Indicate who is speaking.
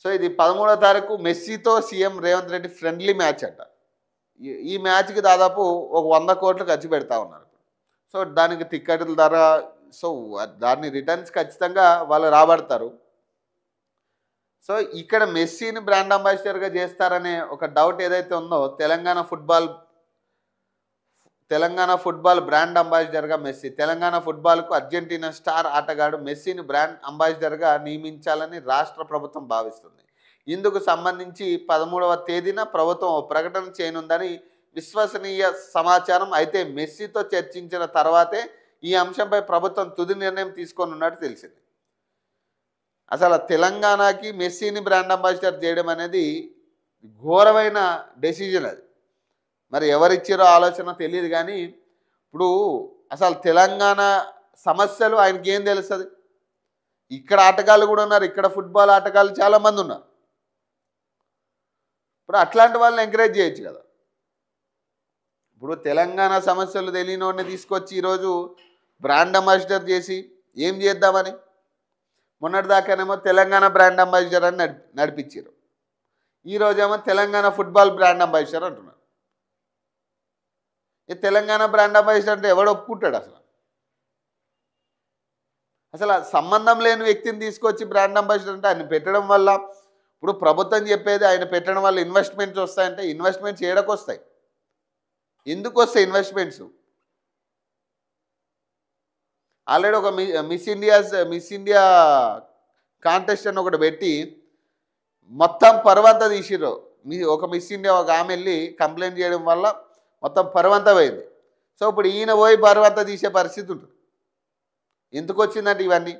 Speaker 1: So ఇది 13వ తారీఖు మెస్సీతో CM Revanth Reddy friendly match అంట. ఈ మ్యాచ్కి దాదాపు ఒక 100 కోట్లు ఖర్చు పెడతా ఉన్నారు. సో దానికి టిక్కెట్ల ధర, సో దాన్ని రిటర్న్స్ ఖచ్చితంగా వాళ్ళు రాబడతారు. సో ఇక్కడ మెస్సీని బ్రాండ్ అంబాసిడర్గా చేస్తారనే ఒక డౌట్ ఏదైతే ఉందో, తెలంగాణ ఫుట్బాల్ బ్రాండ్ అంబాసిడర్గా మెస్సీ, తెలంగాణ ఫుట్బాల్కు అర్జెంటీనా స్టార్ ఆటగాడు మెస్సీని బ్రాండ్ అంబాసిడర్గా నియమించాలని రాష్ట్ర ప్రభుత్వం భావిస్తుంది. ఇందుకు సంబంధించి 13వ తేదీన ప్రభుత్వం ఓ ప్రకటన చేయనుందని విశ్వసనీయ సమాచారం. అయితే మెస్సీతో చర్చించిన తర్వాతే ఈ అంశంపై ప్రభుత్వం తుది నిర్ణయం తీసుకోనున్నట్టు తెలిసింది. అసలు తెలంగాణకి మెస్సీని బ్రాండ్ అంబాసిడర్ చేయడం అనేది ఘోరమైన డెసిజన్. అది మరి ఎవరిచ్చారో ఆలోచన తెలియదు. కానీ ఇప్పుడు అసలు తెలంగాణ సమస్యలు ఆయనకి ఏం తెలుస్తుంది? ఇక్కడ ఆటగాళ్ళు కూడా ఉన్నారు, ఇక్కడ ఫుట్బాల్ ఆటగాళ్ళు చాలామంది ఉన్నారు. ఇప్పుడు అట్లాంటి వాళ్ళని ఎంకరేజ్ చేయొచ్చు కదా. ఇప్పుడు తెలంగాణ సమస్యలు తెలియని వాడిని తీసుకొచ్చి ఈరోజు బ్రాండ్ అంబాసిడర్ చేసి ఏం చేద్దామని, మొన్నటిదాకానేమో తెలంగాణ బ్రాండ్ అంబాసిడర్ అని నడిపించారు. ఈరోజేమో తెలంగాణ ఫుట్బాల్ బ్రాండ్ అంబాసిడర్ అంటున్నారు. ఈ తెలంగాణ బ్రాండ్ అంబాసిడర్ అంటే ఎవడు ఒప్పుకుంటాడు? అసలు సంబంధం లేని వ్యక్తిని తీసుకొచ్చి బ్రాండ్ అంబాసిడర్ అంటే ఆయన పెట్టడం వల్ల, ఇప్పుడు ప్రభుత్వం చెప్పేది ఆయన పెట్టడం వల్ల ఇన్వెస్ట్మెంట్స్ వస్తాయంటే, ఇన్వెస్ట్మెంట్స్ ఏడకు వస్తాయి? ఎందుకు వస్తాయి ఇన్వెస్ట్మెంట్స్? ఆల్రెడీ ఒక మిస్ ఇండియా కాంటెస్ట్ అని ఒకటి పెట్టి మొత్తం పరువంతా తీసిర్రు. ఒక మిస్ ఇండియా ఒక ఆమె వెళ్ళి కంప్లైంట్ చేయడం వల్ల మొత్తం పరువంతా పోయింది. సో ఇప్పుడు ఈయన పోయి పరువంతా తీసే పరిస్థితి ఉంటుంది. ఎందుకు వచ్చిందంటే ఇవన్నీ